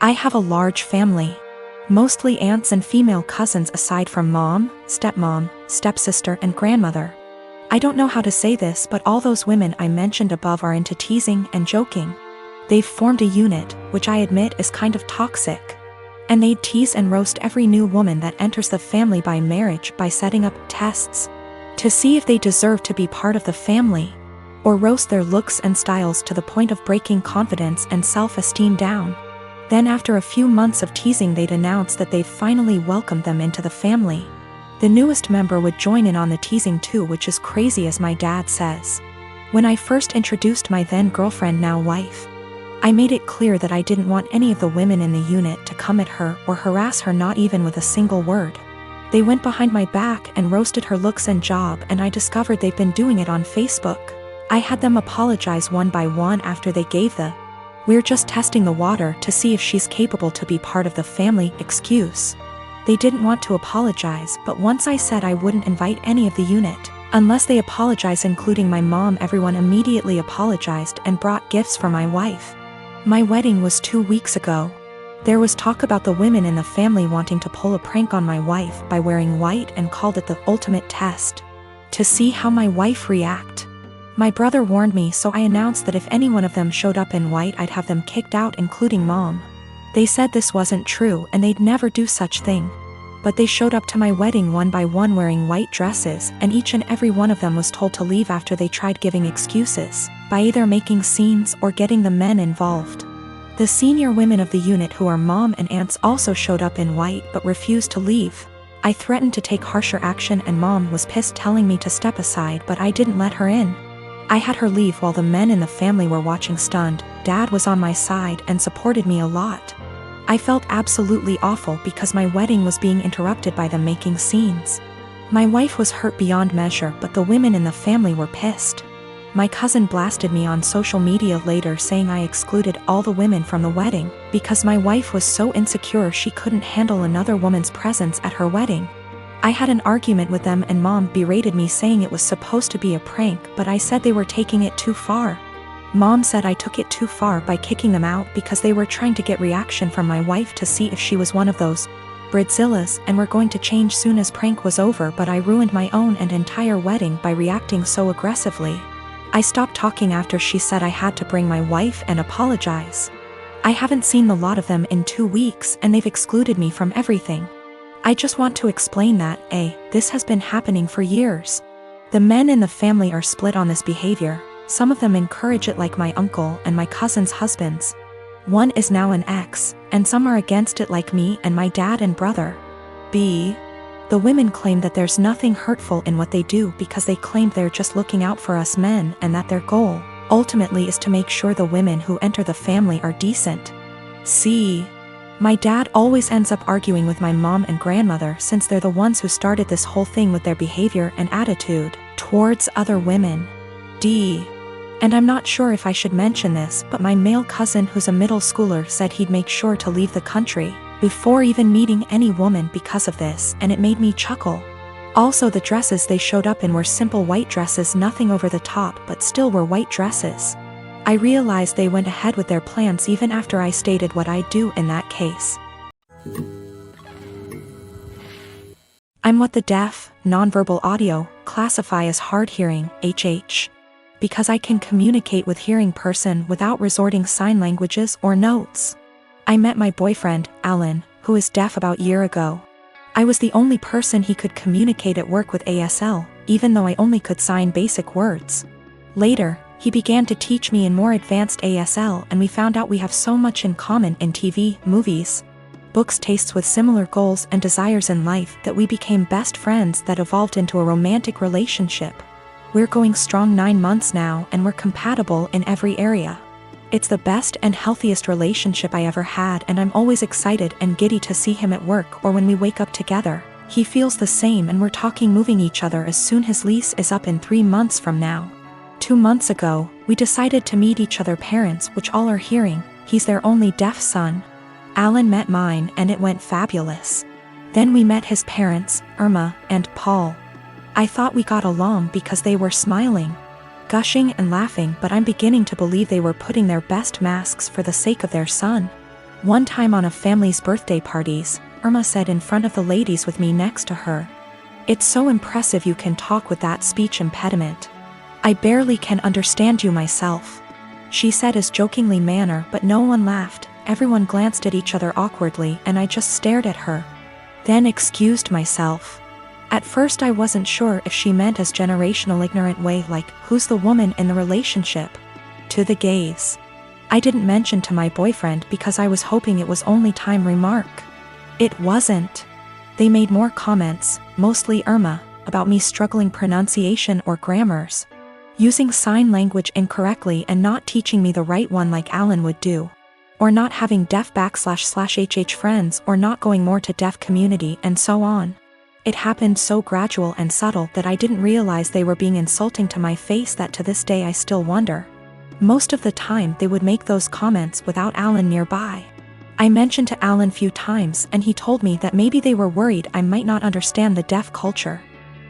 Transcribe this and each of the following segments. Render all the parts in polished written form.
I have a large family. Mostly aunts and female cousins aside from mom, stepmom, stepsister and grandmother. I don't know how to say this, but all those women I mentioned above are into teasing and joking. They've formed a unit, which I admit is kind of toxic. And they'd tease and roast every new woman that enters the family by marriage by setting up tests to see if they deserve to be part of the family, or roast their looks and styles to the point of breaking confidence and self-esteem down. Then after a few months of teasing, they'd announce that they've finally welcomed them into the family. The newest member would join in on the teasing too, which is crazy, as my dad says. When I first introduced my then girlfriend, now wife, I made it clear that I didn't want any of the women in the unit to come at her or harass her, not even with a single word. They went behind my back and roasted her looks and job, and I discovered they've been doing it on Facebook. I had them apologize one by one after they gave the "we're just testing the water to see if she's capable to be part of the family" excuse. They didn't want to apologize, but once I said I wouldn't invite any of the unit unless they apologize, including my mom, everyone immediately apologized and brought gifts for my wife. My wedding was 2 weeks ago. There was talk about the women in the family wanting to pull a prank on my wife by wearing white and called it the ultimate test to see how my wife react. My brother warned me, so I announced that if any one of them showed up in white, I'd have them kicked out, including mom. They said this wasn't true and they'd never do such thing. But they showed up to my wedding one by one wearing white dresses, and each and every one of them was told to leave after they tried giving excuses by either making scenes or getting the men involved. The senior women of the unit, who are mom and aunts, also showed up in white but refused to leave. I threatened to take harsher action and mom was pissed, telling me to step aside, but I didn't let her in. I had her leave while the men in the family were watching stunned. Dad was on my side and supported me a lot. I felt absolutely awful because my wedding was being interrupted by them making scenes. My wife was hurt beyond measure, but the women in the family were pissed. My cousin blasted me on social media later, saying I excluded all the women from the wedding because my wife was so insecure she couldn't handle another woman's presence at her wedding. I had an argument with them and mom berated me, saying it was supposed to be a prank, but I said they were taking it too far. Mom said I took it too far by kicking them out because they were trying to get reaction from my wife to see if she was one of those Bridzillas and were going to change soon as prank was over, but I ruined my own and entire wedding by reacting so aggressively. I stopped talking after she said I had to bring my wife and apologize. I haven't seen the lot of them in 2 weeks and they've excluded me from everything. I just want to explain that, this has been happening for years. The men in the family are split on this behavior. Some of them encourage it, like my uncle and my cousin's husbands. One is now an ex, and some are against it, like me and my dad and brother. The women claim that there's nothing hurtful in what they do because they claim they're just looking out for us men, and that their goal, ultimately, is to make sure the women who enter the family are decent. My dad always ends up arguing with my mom and grandmother, since they're the ones who started this whole thing with their behavior and attitude towards other women. And I'm not sure if I should mention this, but my male cousin, who's a middle schooler, said he'd make sure to leave the country before even meeting any woman because of this, and it made me chuckle. Also, the dresses they showed up in were simple white dresses, nothing over the top, but still were white dresses. I realized they went ahead with their plans even after I stated what I'd do in that case. I'm what the deaf, nonverbal audio classify as hard hearing, HH. Because I can communicate with hearing person without resorting sign languages or notes. I met my boyfriend, Alan, who is deaf, about a year ago. I was the only person he could communicate at work with ASL, even though I only could sign basic words. Later, he began to teach me in more advanced ASL, and we found out we have so much in common in TV, movies, books, tastes with similar goals and desires in life that we became best friends that evolved into a romantic relationship. We're going strong 9 months now, and we're compatible in every area. It's the best and healthiest relationship I ever had, and I'm always excited and giddy to see him at work or when we wake up together. He feels the same, and we're talking moving each other as soon his lease is up in 3 months from now. 2 months ago, we decided to meet each other parents, which all are hearing. He's their only deaf son. Alan met mine and it went fabulous. Then we met his parents, Irma and Paul. I thought we got along because they were smiling, gushing and laughing, but I'm beginning to believe they were putting their best masks for the sake of their son. One time on a family's birthday parties, Irma said in front of the ladies with me next to her, "It's so impressive you can talk with that speech impediment. I barely can understand you myself." She said as jokingly manner, but no one laughed. Everyone glanced at each other awkwardly and I just stared at her. Then excused myself. At first I wasn't sure if she meant as generational ignorant way like, "Who's the woman in the relationship?" To the gays. I didn't mention to my boyfriend because I was hoping it was only time remark. It wasn't. They made more comments, mostly Irma, about me struggling pronunciation or grammars, using sign language incorrectly and not teaching me the right one like Alan would do, or not having deaf //HH friends or not going more to deaf community and so on. It happened so gradual and subtle that I didn't realize they were being insulting to my face that to this day I still wonder. Most of the time they would make those comments without Alan nearby. I mentioned to Alan few times and he told me that maybe they were worried I might not understand the deaf culture.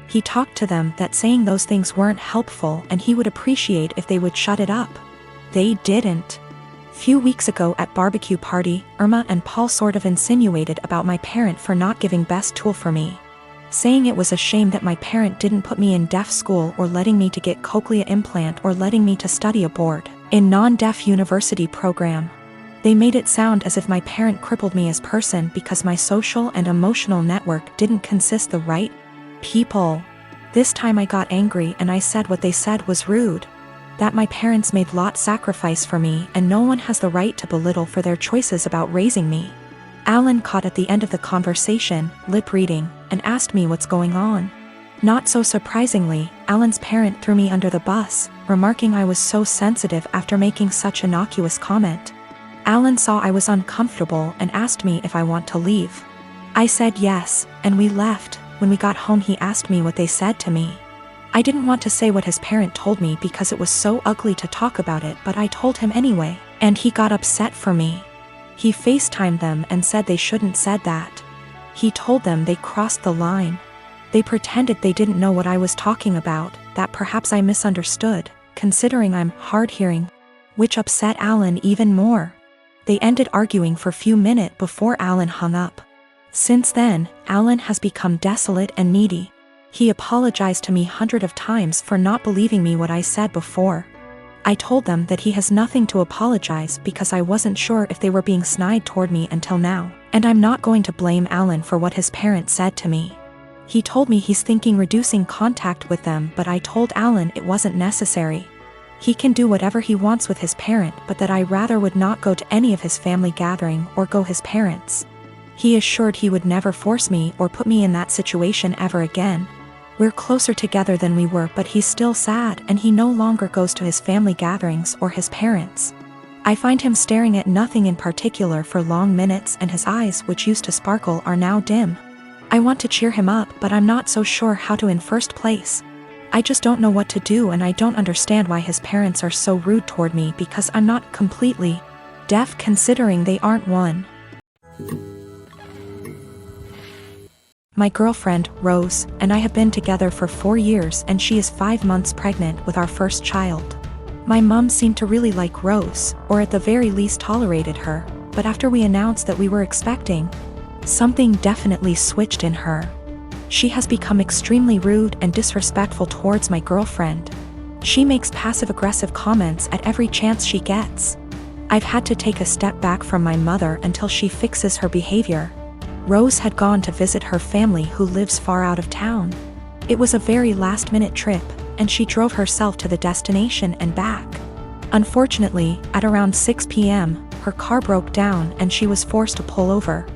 He talked to them that saying those things weren't helpful and he would appreciate if they would shut it up. They didn't. Few weeks ago at barbecue party, Irma and Paul sort of insinuated about my parent for not giving best tool for me, saying it was a shame that my parent didn't put me in deaf school or letting me to get cochlea implant or letting me to study abroad in non-deaf university program. They made it sound as if my parent crippled me as person because my social and emotional network didn't consist the right people. This time I got angry and I said what they said was rude. That my parents made lot sacrifice for me and no one has the right to belittle for their choices about raising me. Alan caught at the end of the conversation, lip reading, and asked me what's going on. Not so surprisingly, Alan's parent threw me under the bus, remarking I was so sensitive after making such innocuous comment. Alan saw I was uncomfortable and asked me if I want to leave. I said yes, and we left. When we got home he asked me what they said to me. I didn't want to say what his parent told me because it was so ugly to talk about it, but I told him anyway, and he got upset for me. He FaceTimed them and said they shouldn't said that. He told them they crossed the line. They pretended they didn't know what I was talking about, that perhaps I misunderstood, considering I'm hard-hearing, which upset Alan even more. They ended arguing for a few minutes before Alan hung up. Since then, Alan has become desolate and needy. He apologized to me hundreds of times for not believing me what I said before. I told them that he has nothing to apologize because I wasn't sure if they were being snide toward me until now, and I'm not going to blame Alan for what his parents said to me. He told me he's thinking reducing contact with them, but I told Alan it wasn't necessary. He can do whatever he wants with his parent, but that I rather would not go to any of his family gathering or go his parents. He assured he would never force me or put me in that situation ever again. We're closer together than we were, but he's still sad and he no longer goes to his family gatherings or his parents. I find him staring at nothing in particular for long minutes and his eyes, which used to sparkle, are now dim. I want to cheer him up, but I'm not so sure how to in first place. I just don't know what to do and I don't understand why his parents are so rude toward me because I'm not completely deaf considering they aren't one. My girlfriend, Rose, and I have been together for 4 years and she is 5 months pregnant with our first child. My mom seemed to really like Rose, or at the very least tolerated her, but after we announced that we were expecting, something definitely switched in her. She has become extremely rude and disrespectful towards my girlfriend. She makes passive-aggressive comments at every chance she gets. I've had to take a step back from my mother until she fixes her behavior. Rose had gone to visit her family who lives far out of town. It was a very last-minute trip, and she drove herself to the destination and back. Unfortunately, at around 6 p.m., her car broke down and she was forced to pull over.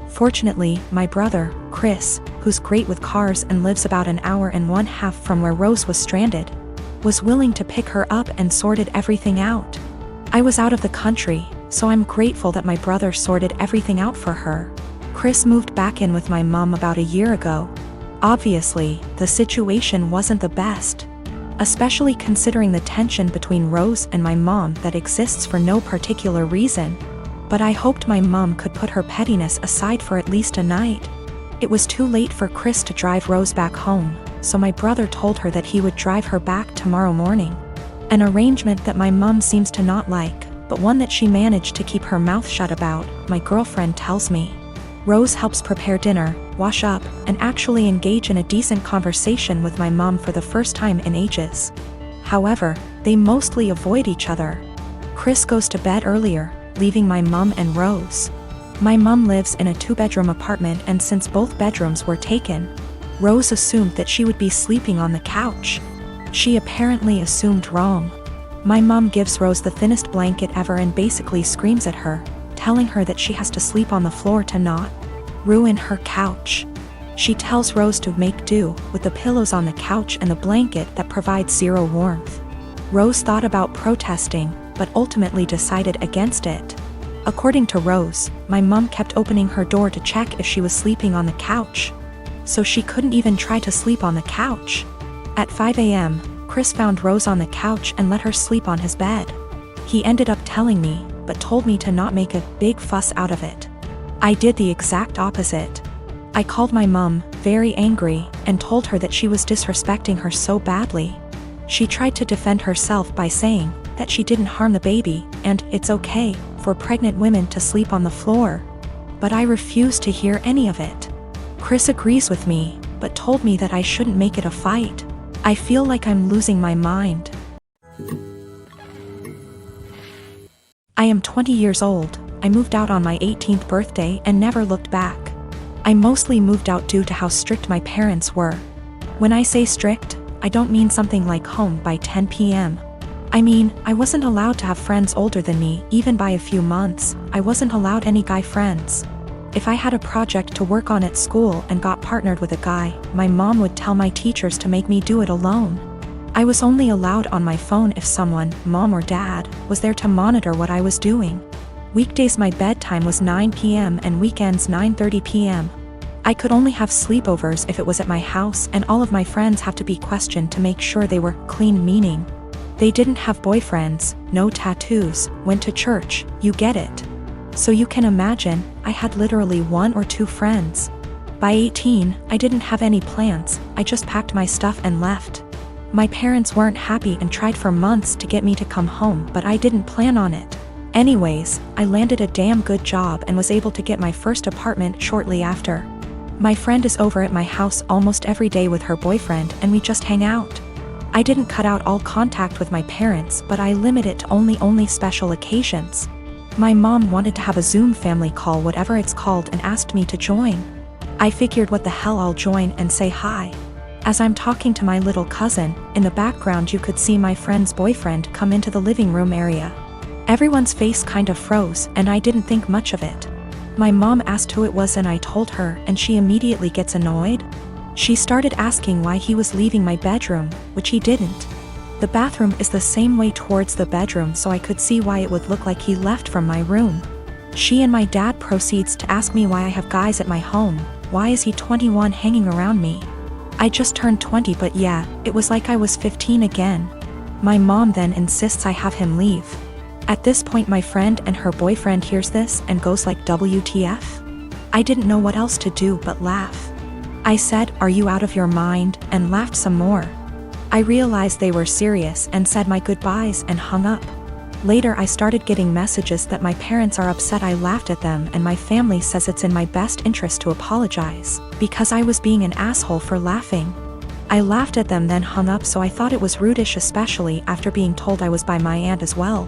Fortunately, my brother, Chris, who's great with cars and lives about an hour and 1/2 from where Rose was stranded, was willing to pick her up and sorted everything out. I was out of the country, so I'm grateful that my brother sorted everything out for her. Chris moved back in with my mom about a year ago. Obviously, the situation wasn't the best, especially considering the tension between Rose and my mom that exists for no particular reason. But I hoped my mom could put her pettiness aside for at least a night. It was too late for Chris to drive Rose back home, so my brother told her that he would drive her back tomorrow morning. An arrangement that my mom seems to not like, but one that she managed to keep her mouth shut about, my girlfriend tells me. Rose helps prepare dinner, wash up, and actually engage in a decent conversation with my mom for the first time in ages. However, they mostly avoid each other. Chris goes to bed earlier, leaving my mom and Rose. My mom lives in a 2-bedroom apartment, and since both bedrooms were taken, Rose assumed that she would be sleeping on the couch. She apparently assumed wrong. My mom gives Rose the thinnest blanket ever and basically screams at her, telling her that she has to sleep on the floor to not ruin her couch. She tells Rose to make do with the pillows on the couch and the blanket that provides zero warmth. Rose thought about protesting, but ultimately decided against it. According to Rose, my mom kept opening her door to check if she was sleeping on the couch. So she couldn't even try to sleep on the couch. At 5 a.m., Chris found Rose on the couch and let her sleep on his bed. He ended up telling me, but told me to not make a big fuss out of it. I did the exact opposite. I called my mom, very angry, and told her that she was disrespecting her so badly. She tried to defend herself by saying that she didn't harm the baby, and it's okay for pregnant women to sleep on the floor. But I refused to hear any of it. Chris agrees with me, but told me that I shouldn't make it a fight. I feel like I'm losing my mind. I am 20 years old. I moved out on my 18th birthday and never looked back. I mostly moved out due to how strict my parents were. When I say strict, I don't mean something like home by 10 p.m. I mean, I wasn't allowed to have friends older than me, even by a few months. I wasn't allowed any guy friends. If I had a project to work on at school and got partnered with a guy, my mom would tell my teachers to make me do it alone. I was only allowed on my phone if someone, mom or dad, was there to monitor what I was doing. Weekdays my bedtime was 9 p.m. and weekends 9:30 p.m. I could only have sleepovers if it was at my house, and all of my friends have to be questioned to make sure they were clean, meaning they didn't have boyfriends, no tattoos, went to church, you get it. So you can imagine, I had literally 1 or 2 friends. By 18, I didn't have any plans, I just packed my stuff and left. My parents weren't happy and tried for months to get me to come home, but I didn't plan on it. Anyways, I landed a damn good job and was able to get my first apartment shortly after. My friend is over at my house almost every day with her boyfriend, and we just hang out. I didn't cut out all contact with my parents, but I limit it to only special occasions. My mom wanted to have a Zoom family call, whatever it's called, and asked me to join. I figured what the hell, I'll join and say hi. As I'm talking to my little cousin, in the background you could see my friend's boyfriend come into the living room area. Everyone's face kind of froze, and I didn't think much of it. My mom asked who it was and I told her, and she immediately gets annoyed. She started asking why he was leaving my bedroom, which he didn't. The bathroom is the same way towards the bedroom, so I could see why it would look like he left from my room. She and my dad proceeds to ask me why I have guys at my home, why is he 21 hanging around me? I just turned 20, but yeah, it was like I was 15 again. My mom then insists I have him leave. At this point my friend and her boyfriend hears this and goes like WTF? I didn't know what else to do but laugh. I said, "Are you out of your mind?" and laughed some more. I realized they were serious and said my goodbyes and hung up. Later I started getting messages that my parents are upset I laughed at them, and my family says it's in my best interest to apologize, because I was being an asshole for laughing. I laughed at them then hung up, so I thought it was rudish, especially after being told I was by my aunt as well.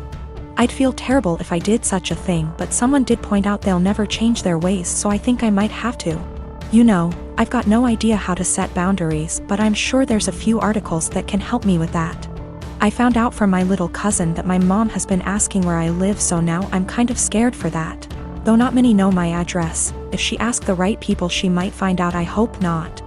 I'd feel terrible if I did such a thing, but someone did point out they'll never change their ways, so I think I might have to. You know, I've got no idea how to set boundaries, but I'm sure there's a few articles that can help me with that. I found out from my little cousin that my mom has been asking where I live, so now I'm kind of scared for that. Though not many know my address, if she asks the right people she might find out. I hope not.